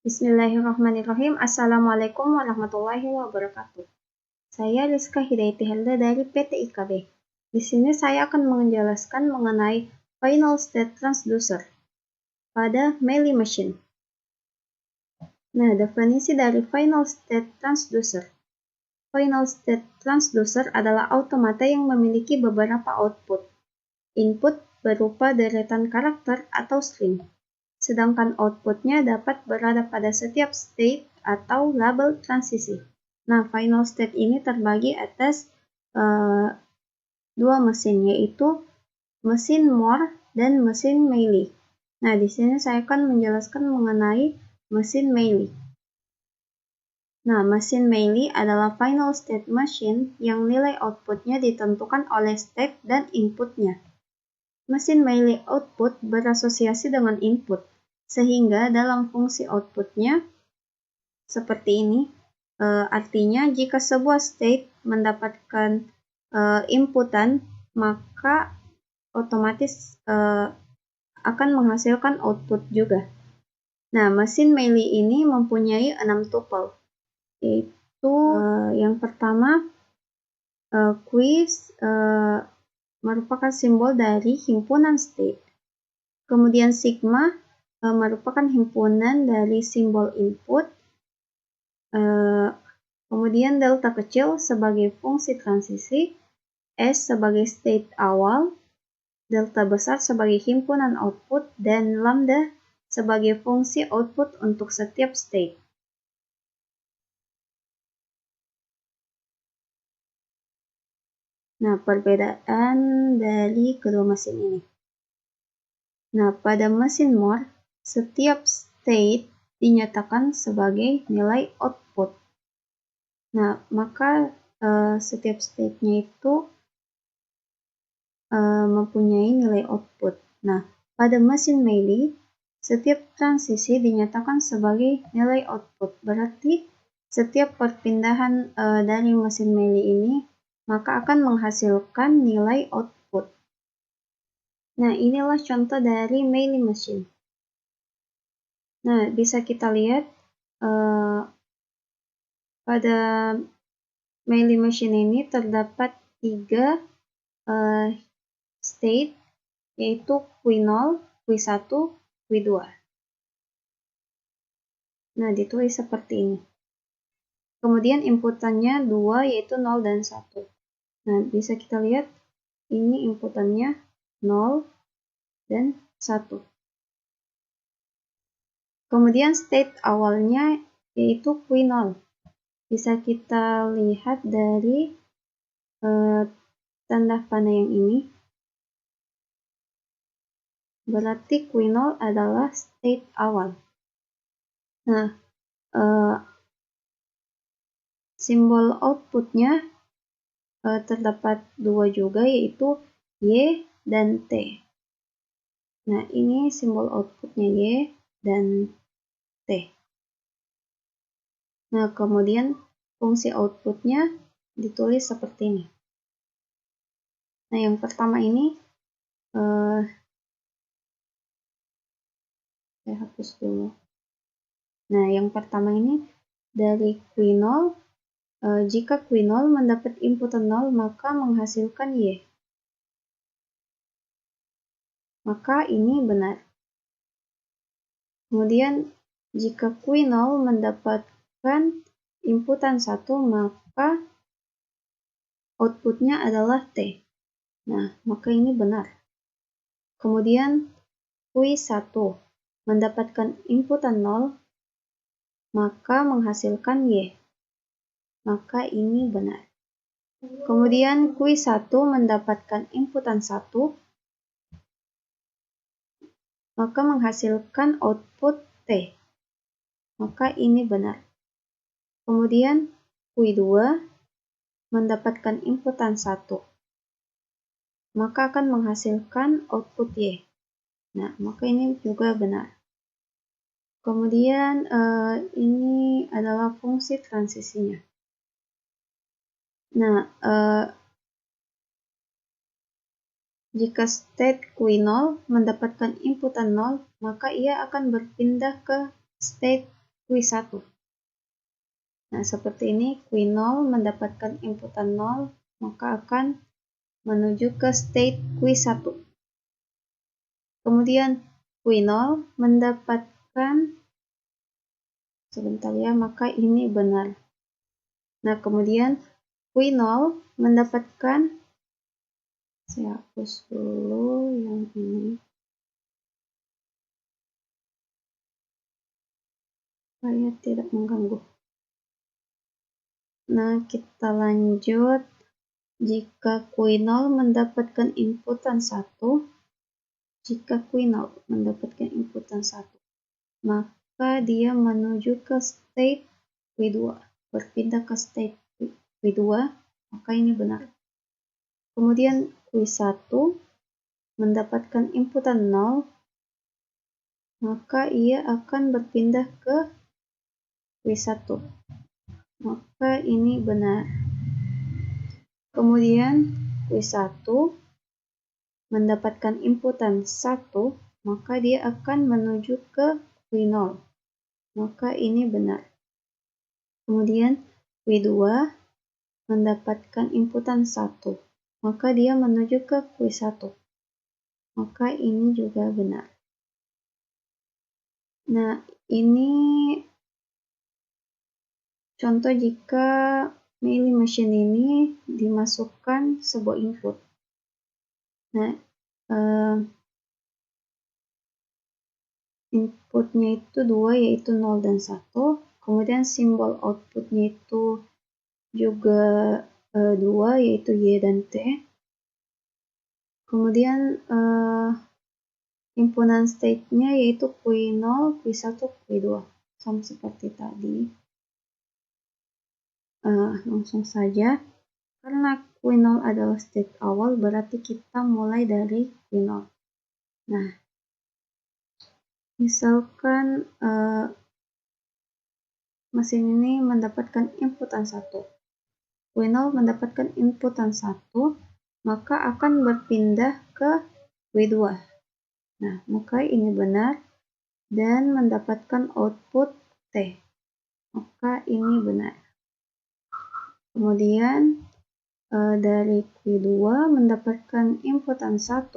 Bismillahirrahmanirrahim. Assalamualaikum warahmatullahi wabarakatuh. Saya Rizka Hidayati Helda dari PT IKB. Di sini saya akan menjelaskan mengenai Final State Transducer pada Meili Machine. Nah, definisi dari Final State Transducer. Final State Transducer adalah automata yang memiliki beberapa output. Input berupa deretan karakter atau string. Sedangkan outputnya dapat berada pada setiap state atau label transisi. Nah, final state ini terbagi atas dua mesin, yaitu mesin Moore dan mesin Meili. Nah, di sini saya akan menjelaskan mengenai mesin Meili. Nah, mesin Meili adalah final state machine yang nilai outputnya ditentukan oleh state dan inputnya. Mesin Meili output berasosiasi dengan input, sehingga dalam fungsi outputnya seperti ini, artinya jika sebuah state mendapatkan inputan, maka otomatis akan menghasilkan output juga. Nah, mesin Meili ini mempunyai 6 tuple, yaitu yang pertama, quiz merupakan simbol dari himpunan state. Kemudian sigma merupakan himpunan dari simbol input. Kemudian delta kecil sebagai fungsi transisi, S sebagai state awal, delta besar sebagai himpunan output, dan lambda sebagai fungsi output untuk setiap state. Nah, perbedaan dari kedua mesin ini. Nah, pada mesin Moore, setiap state dinyatakan sebagai nilai output. Nah, maka setiap state-nya itu mempunyai nilai output. Nah, pada mesin Meili, setiap transisi dinyatakan sebagai nilai output. Berarti setiap perpindahan dari mesin Meili ini maka akan menghasilkan nilai output. Nah, inilah contoh dari Meili machine. Nah, bisa kita lihat pada Meili machine ini terdapat 3 state, yaitu Q0, Q1, Q2. Nah, ditulis seperti ini. Kemudian inputannya 2, yaitu 0 dan 1. Nah, bisa kita lihat ini inputannya 0 dan 1. Kemudian state awalnya yaitu Q0. Bisa kita lihat dari tanda panah yang ini. Berarti Q0 adalah state awal. Nah, simbol outputnya terdapat 2 juga, yaitu Y dan T. Nah, ini simbol outputnya Y dan T. Nah, kemudian fungsi outputnya ditulis seperti ini. Nah, yang pertama ini saya hapus dulu. Nah, yang pertama ini dari Q0, jika Q0 mendapat inputan 0, maka menghasilkan Y. Maka ini benar. Kemudian, jika Q0 mendapatkan inputan 1, maka outputnya adalah T. Nah, maka ini benar. Kemudian, Q1 mendapatkan inputan 0, maka menghasilkan Y. Maka ini benar. Kemudian Q1 mendapatkan inputan 1, maka menghasilkan output T. Maka ini benar. Kemudian Q2 mendapatkan inputan 1, maka akan menghasilkan output Y. Nah, maka ini juga benar. Kemudian ini adalah fungsi transisinya. Nah, jika state Q0 mendapatkan inputan 0, maka ia akan berpindah ke state Q1. Nah, seperti ini, Q0 mendapatkan inputan 0, maka akan menuju ke state Q1. Kemudian Q0 mendapatkan, sebentar ya, maka ini benar. Nah, kemudian Q0 mendapatkan, saya hapus dulu yang ini, supaya tidak mengganggu. Nah, kita lanjut. Jika Q0 mendapatkan inputan 1, maka dia menuju ke state Q2, berpindah ke state Q2, maka ini benar. Kemudian Q1 mendapatkan inputan 0, maka ia akan berpindah ke Q1, maka ini benar. Kemudian Q1 mendapatkan inputan 1, maka dia akan menuju ke Q0, maka ini benar. Kemudian Q2 mendapatkan inputan 1, maka dia menuju ke Q1, maka ini juga benar. Nah, ini contoh jika Meili machine ini dimasukkan sebuah input. Nah, inputnya itu 2, yaitu 0 dan 1. Kemudian simbol outputnya itu juga 2, yaitu Y dan T. Kemudian himpunan state-nya yaitu Q0, Q1, Q2. Sama seperti tadi. Langsung saja. Karena Q0 adalah state awal, berarti kita mulai dari Q0. Nah, misalkan mesin ini mendapatkan inputan 1. Q0 mendapatkan inputan 1, maka akan berpindah ke Q2. Nah, maka ini benar dan mendapatkan output T. Maka ini benar. Kemudian dari Q2 mendapatkan inputan 1,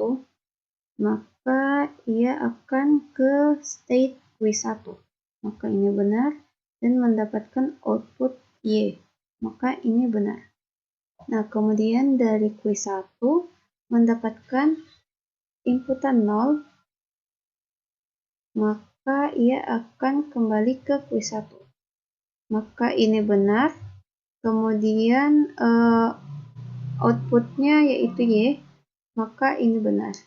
maka ia akan ke state Q1. Maka ini benar dan mendapatkan output Y. Maka ini benar. Nah, kemudian dari Q1 mendapatkan inputan 0, maka ia akan kembali ke Q1. Maka ini benar. Kemudian outputnya yaitu Y, maka ini benar.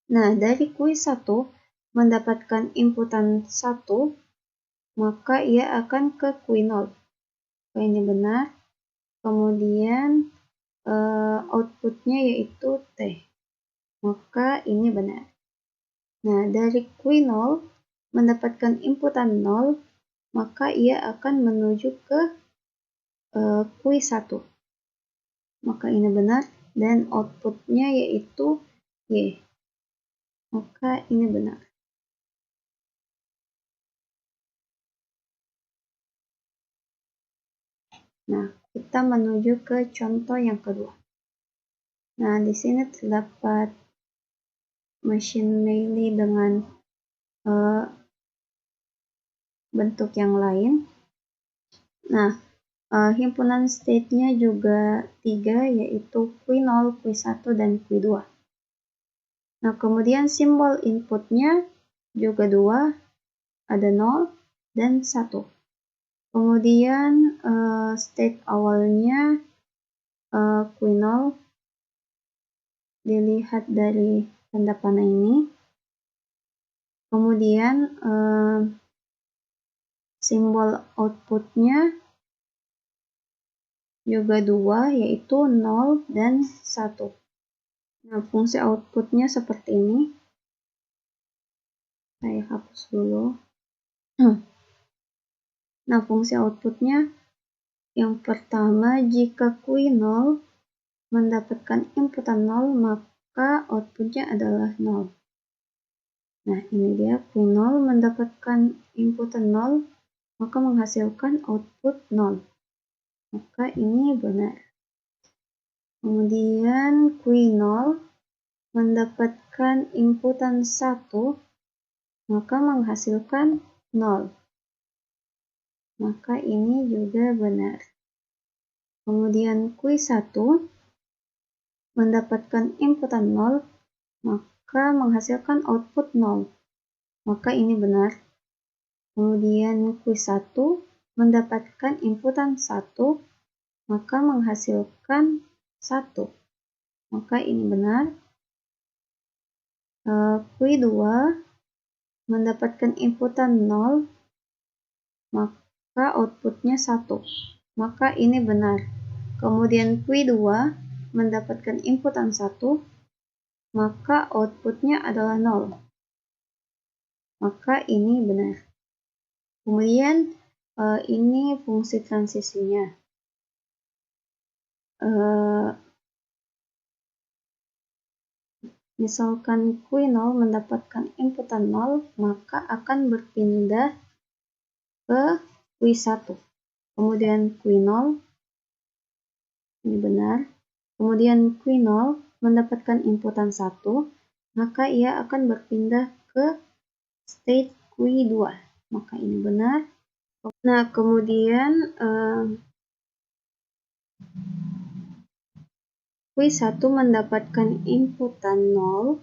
Nah, dari Q1 mendapatkan inputan 1, maka ia akan ke Q0. Maka ini benar. Kemudian outputnya yaitu T. Maka ini benar. Nah, dari Q0 mendapatkan inputan 0, maka ia akan menuju ke Q1. Maka ini benar dan outputnya yaitu Y. Maka ini benar. Nah, kita menuju ke contoh yang kedua. Nah, di sini terdapat mesin Meili dengan bentuk yang lain. Nah, himpunan state-nya juga 3, yaitu Q0, Q1, dan Q2. Nah, kemudian simbol inputnya juga 2, ada 0 dan 1. Kemudian state awalnya Q0, dilihat dari tanda panah ini. Kemudian simbol outputnya juga 2, yaitu 0 dan 1. Nah, fungsi outputnya seperti ini. Saya hapus dulu. Nah, fungsi outputnya yang pertama, jika Q0 mendapatkan inputan 0, maka outputnya adalah 0. Nah, ini dia Q0 mendapatkan inputan 0, maka menghasilkan output 0. Maka ini benar. Kemudian Q0 mendapatkan inputan 1, maka menghasilkan 0. Maka ini juga benar. Kemudian Q1 mendapatkan inputan 0, maka menghasilkan output 0. Maka ini benar. Kemudian Q1 mendapatkan inputan 1, maka menghasilkan 1. Maka ini benar. Q2 mendapatkan inputan 0, maka outputnya 1. Maka ini benar. Kemudian Q2 mendapatkan inputan 1, maka outputnya adalah 0. Maka ini benar. Kemudian ini fungsi transisinya. Misalkan Q0 mendapatkan inputan 0, maka akan berpindah ke Q1. Kemudian Q0, ini benar. Kemudian Q0 mendapatkan inputan 1, maka ia akan berpindah ke state Q2. Maka ini benar. Nah, kemudian Q1 mendapatkan inputan 0,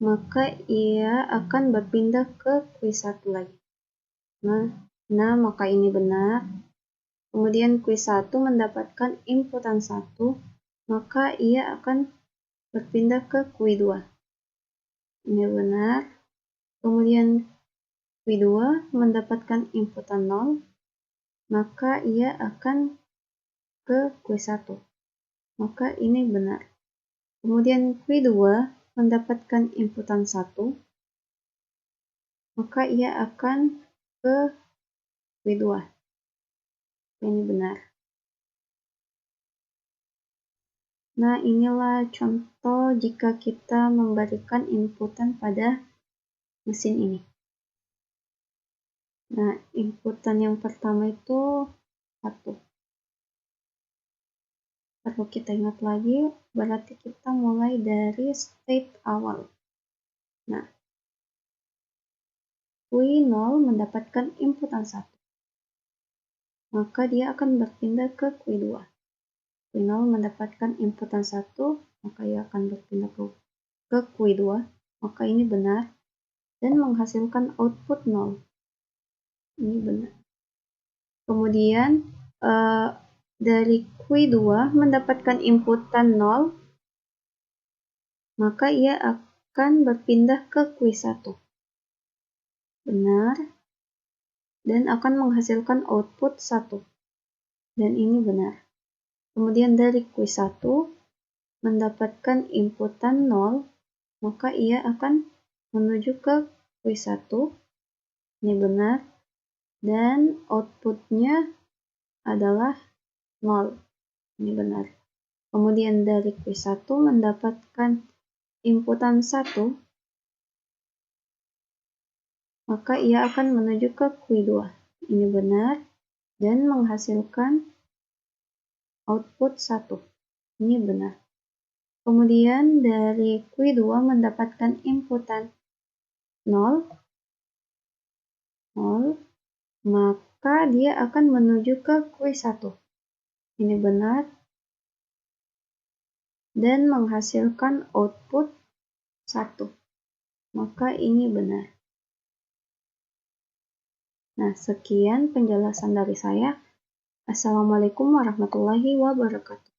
maka ia akan berpindah ke Q1 lagi. Nah, maka ini benar. Kemudian Q1 mendapatkan inputan 1, maka ia akan berpindah ke Q2. Ini benar. Kemudian Q2 mendapatkan inputan 0, maka ia akan ke Q1. Maka ini benar. Kemudian Q2 mendapatkan inputan 1, maka ia akan ke Q2. Ini benar. Nah, inilah contoh jika kita memberikan inputan pada mesin ini. Nah, inputan yang pertama itu 1. Perlu kita ingat lagi, berarti kita mulai dari state awal. Nah, Q0 mendapatkan inputan 1, maka dia akan berpindah ke Q2. Q0 mendapatkan inputan 1, maka ia akan berpindah ke Q2, maka ini benar, dan menghasilkan output 0. Ini benar. Kemudian dari Q2 mendapatkan inputan 0, maka ia akan berpindah ke Q1. Benar. Dan akan menghasilkan output 1. Dan ini benar. Kemudian dari Q1 mendapatkan inputan 0, maka ia akan menuju ke Q1. Ini benar. Dan outputnya adalah 0. Ini benar. Kemudian dari Q1 mendapatkan inputan 1, maka ia akan menuju ke Q2. Ini benar. Dan menghasilkan output 1. Ini benar. Kemudian dari Q2 mendapatkan inputan 0, maka dia akan menuju ke Q1. Ini benar. Dan menghasilkan output 1. Maka ini benar. Nah, sekian penjelasan dari saya. Assalamualaikum warahmatullahi wabarakatuh.